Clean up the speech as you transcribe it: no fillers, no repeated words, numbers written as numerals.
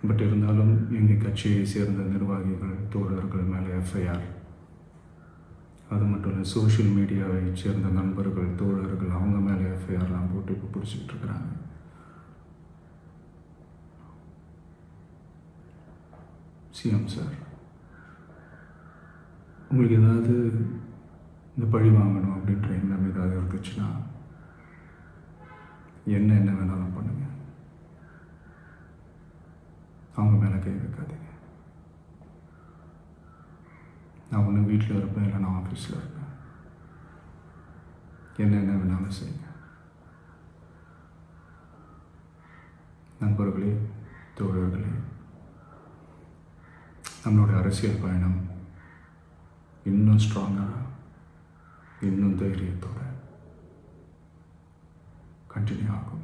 But இருந்தாலும் எங்கள் கட்சியை சேர்ந்த நிர்வாகிகள் தோழர்கள் மேலே எஃப்ஐஆர். அது மட்டும் இல்லை, சோஷியல் மீடியாவை சேர்ந்த நண்பர்கள் தோழர்கள் அவங்க மேலே எஃப்ஐஆர்லாம் போட்டு இப்போ பிடிச்சிக்கிட்டு இருக்கிறாங்க. சிஎம் சார், உங்களுக்கு ஏதாவது இந்த பழி வாங்கணும் அப்படின்ற எண்ணம் ஏதாவது இருந்துச்சுன்னா என்ன வேணாலும் பண்ணுங்க. அவங்க மேலே கை வைக்காதீங்க. நான் ஒன்று வீட்டில் இருப்பேன், இல்லை நான் ஆஃபீஸில் இருப்பேன். என்ன வேணாலும் செய்யுங்க. நண்பர்களே, தோழர்களே, நம்மளுடைய அரசியல் பயணம் இன்னும் ஸ்ட்ராங்காக, இன்னும் தைரியத்தோடு கண்டினியூ ஆகும்.